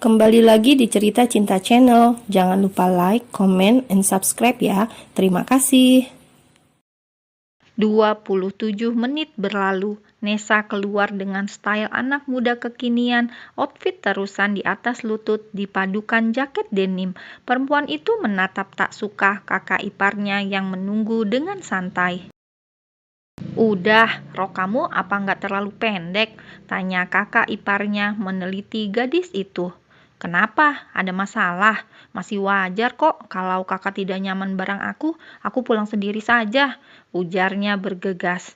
Kembali lagi di Cerita Cinta Channel. Jangan lupa like, comment, and subscribe ya. Terima kasih. 27 menit berlalu, Nessa keluar dengan style anak muda kekinian, outfit terusan di atas lutut dipadukan jaket denim. Perempuan itu menatap tak suka kakak iparnya yang menunggu dengan santai. "Udah, rok kamu apa nggak terlalu pendek?" tanya kakak iparnya meneliti gadis itu. "Kenapa? Ada masalah? Masih wajar kok kalau kakak tidak nyaman barang aku pulang sendiri saja," ujarnya bergegas.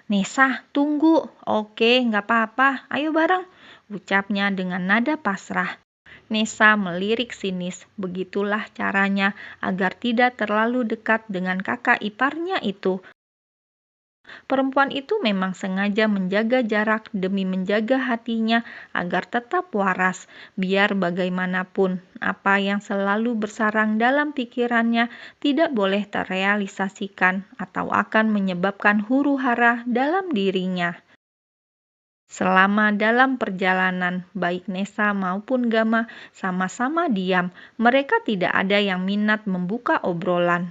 "Nessa, tunggu." "Oke, nggak apa-apa, ayo bareng," ucapnya dengan nada pasrah. Nessa melirik sinis, begitulah caranya agar tidak terlalu dekat dengan kakak iparnya itu. Perempuan itu memang sengaja menjaga jarak demi menjaga hatinya agar tetap waras. Biar bagaimanapun, apa yang selalu bersarang dalam pikirannya tidak boleh terrealisasikan atau akan menyebabkan huru-hara dalam dirinya. Selama dalam perjalanan, baik Nessa maupun Gama sama-sama diam. Mereka tidak ada yang minat membuka obrolan.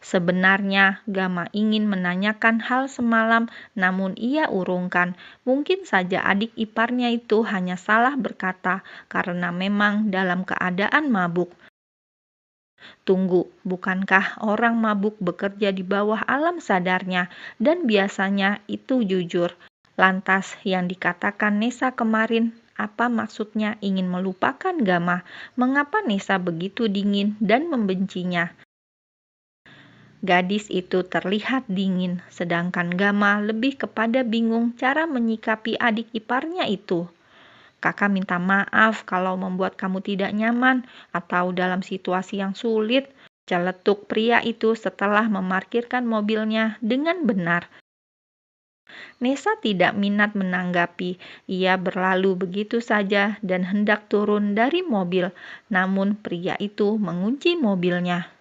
Sebenarnya, Gama ingin menanyakan hal semalam, namun ia urungkan. Mungkin saja adik iparnya itu hanya salah berkata karena memang dalam keadaan mabuk. Tunggu, bukankah orang mabuk bekerja di bawah alam sadarnya dan biasanya itu jujur? Lantas yang dikatakan Nessa kemarin, apa maksudnya ingin melupakan Gama? Mengapa Nessa begitu dingin dan membencinya? Gadis itu terlihat dingin, sedangkan Gama lebih kepada bingung cara menyikapi adik iparnya itu. "Kakak minta maaf kalau membuat kamu tidak nyaman atau dalam situasi yang sulit," celetuk pria itu setelah memarkirkan mobilnya dengan benar. Nessa tidak minat menanggapi. Ia berlalu begitu saja dan hendak turun dari mobil, namun pria itu mengunci mobilnya.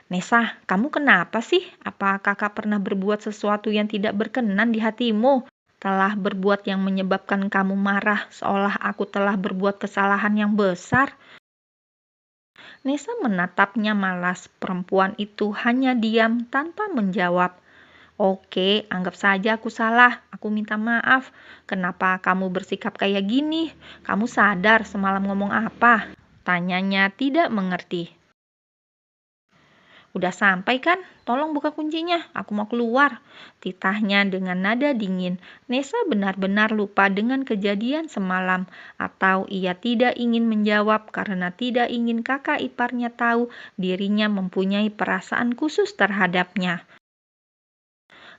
"Nessa, kamu kenapa sih? Apa kakak pernah berbuat sesuatu yang tidak berkenan di hatimu? Telah berbuat yang menyebabkan kamu marah seolah aku telah berbuat kesalahan yang besar?" Nessa menatapnya malas. Perempuan itu hanya diam tanpa menjawab. "Oke, anggap saja aku salah. Aku minta maaf. Kenapa kamu bersikap kayak gini? Kamu sadar semalam ngomong apa?" tanyanya tidak mengerti. "Udah sampai kan? Tolong buka kuncinya, aku mau keluar," titahnya dengan nada dingin. Nessa benar-benar lupa dengan kejadian semalam, atau ia tidak ingin menjawab karena tidak ingin kakak iparnya tahu dirinya mempunyai perasaan khusus terhadapnya.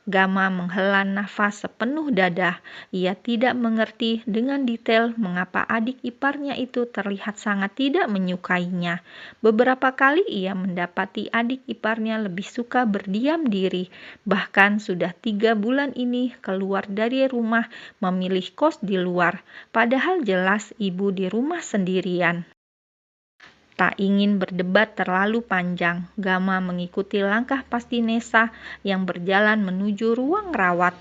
Gama menghela nafas sepenuh dada. Ia tidak mengerti dengan detail mengapa adik iparnya itu terlihat sangat tidak menyukainya. Beberapa kali ia mendapati adik iparnya lebih suka berdiam diri. Bahkan sudah 3 bulan ini keluar dari rumah memilih kos di luar. Padahal jelas ibu di rumah sendirian. Tak ingin berdebat terlalu panjang, Gama mengikuti langkah pasti Nessa yang berjalan menuju ruang rawat.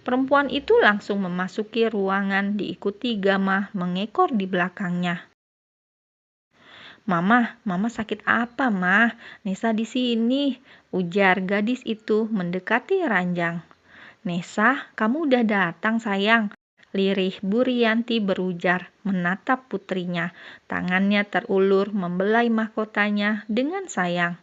Perempuan itu langsung memasuki ruangan diikuti Gama mengekor di belakangnya. Mama sakit apa, Mah? Nessa di sini," ujar gadis itu mendekati ranjang. "Nessa, kamu udah datang, sayang," lirih Bu Rianti berujar, menatap putrinya. Tangannya terulur membelai mahkotanya dengan sayang.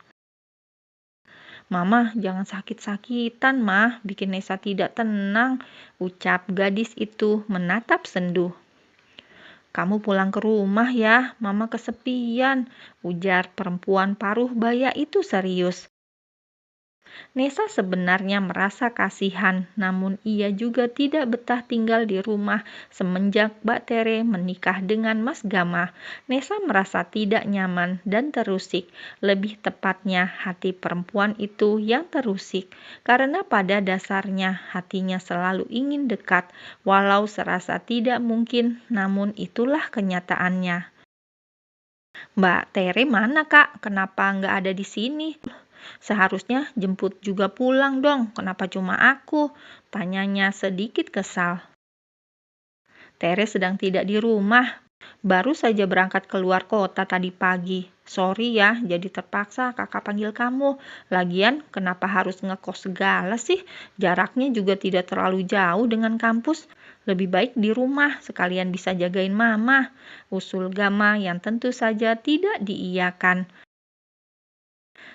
"Mama, jangan sakit-sakitan, Mah. Bikin Nessa tidak tenang," ucap gadis itu menatap sendu. "Kamu pulang ke rumah ya, Mama kesepian," ujar perempuan paruh baya itu serius. Nessa sebenarnya merasa kasihan, namun ia juga tidak betah tinggal di rumah semenjak Mbak Tere menikah dengan Mas Gama. Nessa merasa tidak nyaman dan terusik, lebih tepatnya hati perempuan itu yang terusik, karena pada dasarnya hatinya selalu ingin dekat, walau serasa tidak mungkin, namun itulah kenyataannya. "Mbak Tere mana, Kak? Kenapa nggak ada di sini? Seharusnya jemput juga pulang dong, kenapa cuma aku?" tanyanya sedikit kesal. Tere sedang tidak di rumah. Baru saja berangkat keluar kota tadi pagi. Sorry ya, jadi terpaksa kakak panggil kamu. Lagian, kenapa harus ngekos segala sih? Jaraknya juga tidak terlalu jauh dengan kampus. Lebih baik di rumah, sekalian bisa jagain mama. Usul Gama yang tentu saja tidak diiyakan.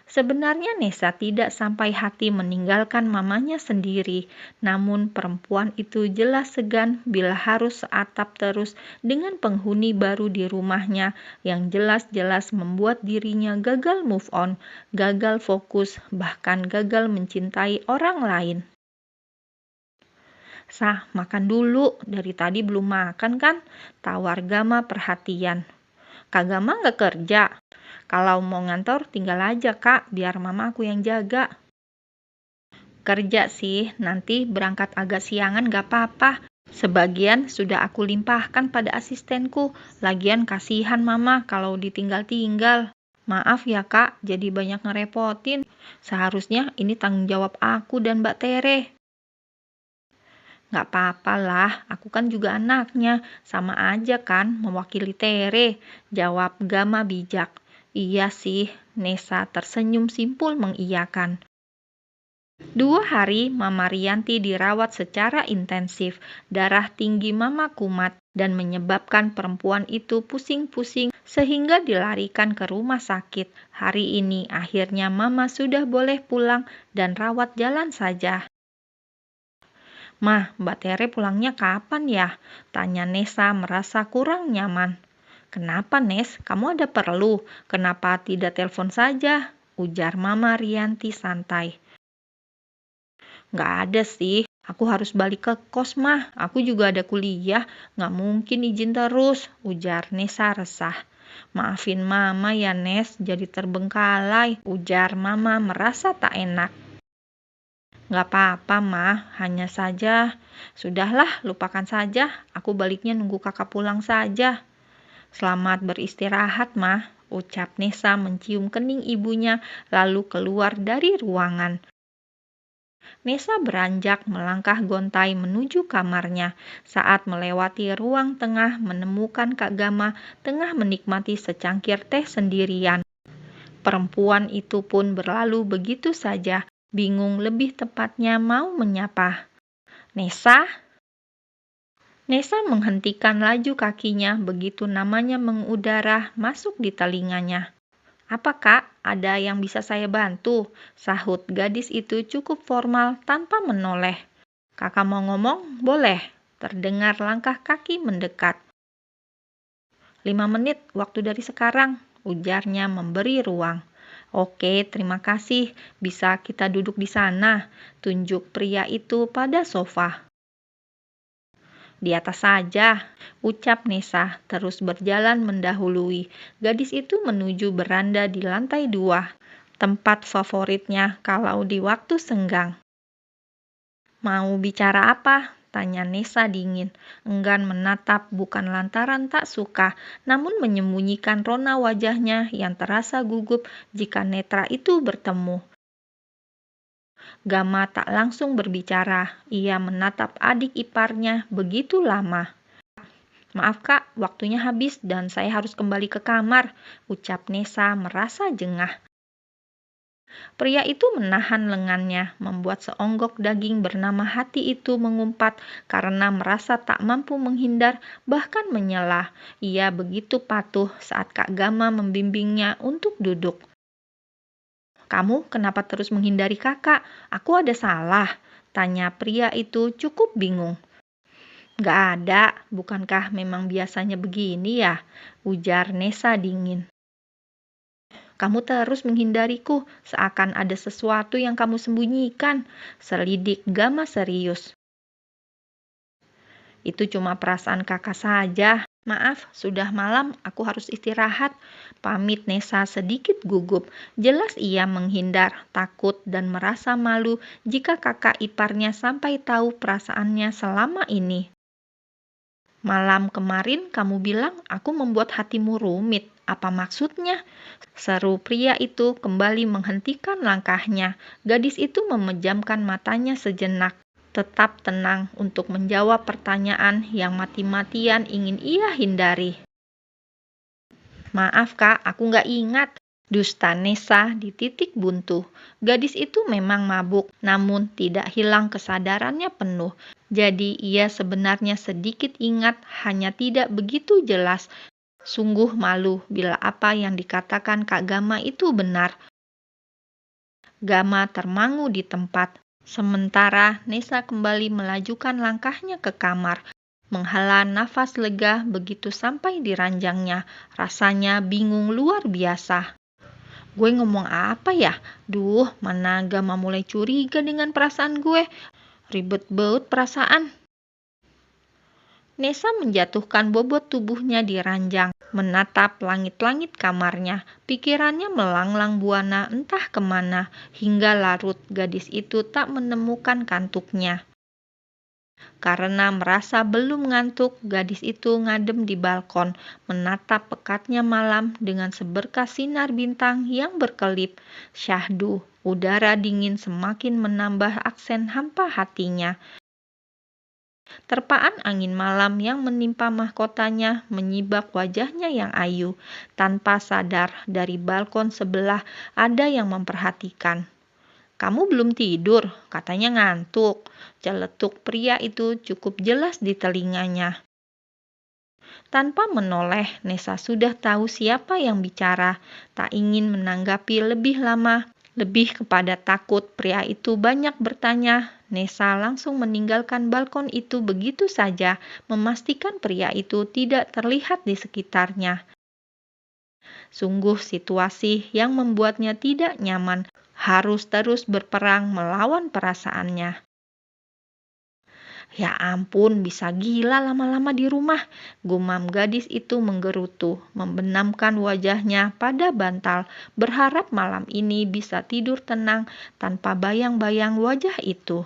Sebenarnya Nesa tidak sampai hati meninggalkan mamanya sendiri, namun perempuan itu jelas segan bila harus seatap terus dengan penghuni baru di rumahnya yang jelas-jelas membuat dirinya gagal move on, gagal fokus, bahkan gagal mencintai orang lain. Sah, makan dulu. Dari tadi belum makan kan? Tawar Gama perhatian. Kak Gama nggak kerja? Kalau mau ngantor tinggal aja kak, biar mama aku yang jaga. Kerja sih, nanti berangkat agak siangan gak apa-apa. Sebagian sudah aku limpahkan pada asistenku. Lagian kasihan mama kalau ditinggal-tinggal. Maaf ya kak, jadi banyak ngerepotin. Seharusnya ini tanggung jawab aku dan Mbak Tere. Gak apa-apa lah, aku kan juga anaknya. Sama aja kan mewakili Tere. Jawab Gama bijak. Iya sih, Nesa tersenyum simpul mengiyakan. 2 hari Mama Rianti dirawat secara intensif. Darah tinggi Mama kumat dan menyebabkan perempuan itu pusing-pusing sehingga dilarikan ke rumah sakit. Hari ini akhirnya Mama sudah boleh pulang dan rawat jalan saja. Mah, Mbak Tere pulangnya kapan ya? Tanya Nesa merasa kurang nyaman. Kenapa Nes? Kamu ada perlu? Kenapa tidak telepon saja? Ujar Mama Rianti santai. Nggak ada sih. Aku harus balik ke kos mah. Aku juga ada kuliah. Nggak mungkin izin terus. Ujar Nesa resah. Maafin Mama ya Nes, jadi terbengkalai. Ujar Mama merasa tak enak. Nggak apa-apa mah, hanya saja. Sudahlah, lupakan saja. Aku baliknya nunggu kakak pulang saja. Selamat beristirahat, Mah, ucap Nesa mencium kening ibunya lalu keluar dari ruangan. Nesa beranjak melangkah gontai menuju kamarnya. Saat melewati ruang tengah menemukan Kak Gama tengah menikmati secangkir teh sendirian. Perempuan itu pun berlalu begitu saja, bingung lebih tepatnya mau menyapa. Nesa? Nesa menghentikan laju kakinya begitu namanya mengudara masuk di telinganya. Apa kak, ada yang bisa saya bantu? Sahut gadis itu cukup formal tanpa menoleh. Kakak mau ngomong? Boleh. Terdengar langkah kaki mendekat. 5 menit waktu dari sekarang, ujarnya memberi ruang. Oke, terima kasih. Bisa kita duduk di sana. Tunjuk pria itu pada sofa. Di atas saja, ucap Nesa, terus berjalan mendahului. Gadis itu menuju beranda di lantai 2, tempat favoritnya kalau di waktu senggang. Mau bicara apa? Tanya Nesa dingin. Enggan menatap bukan lantaran tak suka, namun menyembunyikan rona wajahnya yang terasa gugup jika netra itu bertemu. Gama tak langsung berbicara. Ia menatap adik iparnya begitu lama. Maaf kak, waktunya habis dan saya harus kembali ke kamar, ucap Nesa merasa jengah. Pria itu menahan lengannya, membuat seonggok daging bernama hati itu mengumpat karena merasa tak mampu menghindar, bahkan menyelah. Ia begitu patuh saat Kak Gama membimbingnya untuk duduk. Kamu kenapa terus menghindari kakak? Aku ada salah? Tanya pria itu cukup bingung. Gak ada, bukankah memang biasanya begini ya? Ujar Nesa dingin. Kamu terus menghindariku, seakan ada sesuatu yang kamu sembunyikan. Selidik Gama serius. Itu cuma perasaan kakak saja. Maaf, sudah malam, aku harus istirahat. Pamit Nesa sedikit gugup. Jelas ia menghindar, takut dan merasa malu jika kakak iparnya sampai tahu perasaannya selama ini. Malam kemarin kamu bilang aku membuat hatimu rumit. Apa maksudnya? Seru pria itu kembali menghentikan langkahnya. Gadis itu memejamkan matanya sejenak. tetap tenang untuk menjawab pertanyaan yang mati-matian ingin ia hindari. "Maaf Kak, aku nggak ingat," dusta Nessa di titik buntu. Gadis itu memang mabuk, namun tidak hilang kesadarannya penuh. Jadi ia sebenarnya sedikit ingat, hanya tidak begitu jelas. Sungguh malu bila apa yang dikatakan Kak Gama itu benar. Gama termangu di tempat. Sementara Nessa kembali melajukan langkahnya ke kamar. Menghela nafas lega begitu sampai di ranjangnya. Rasanya bingung luar biasa. Gue ngomong apa ya? Duh, mana Gama mulai curiga dengan perasaan gue. Ribet banget perasaan. Nessa menjatuhkan bobot tubuhnya di ranjang, menatap langit-langit kamarnya. Pikirannya melanglang buana entah kemana, hingga larut gadis itu tak menemukan kantuknya. Karena merasa belum ngantuk, gadis itu ngadem di balkon, menatap pekatnya malam dengan seberkas sinar bintang yang berkelip. Syahdu, udara dingin semakin menambah aksen hampa hatinya. Terpaan angin malam yang menimpa mahkotanya menyibak wajahnya yang ayu. Tanpa sadar, dari balkon sebelah ada yang memperhatikan. "Kamu belum tidur, katanya ngantuk." Celetuk pria itu cukup jelas di telinganya. Tanpa menoleh, Nessa sudah tahu siapa yang bicara. Tak ingin menanggapi lebih lama. Lebih kepada takut pria itu banyak bertanya, Nessa langsung meninggalkan balkon itu begitu saja, memastikan pria itu tidak terlihat di sekitarnya. Sungguh situasi yang membuatnya tidak nyaman, harus terus berperang melawan perasaannya. "Ya ampun, bisa gila lama-lama di rumah," gumam gadis itu menggerutu, membenamkan wajahnya pada bantal, berharap malam ini bisa tidur tenang tanpa bayang-bayang wajah itu.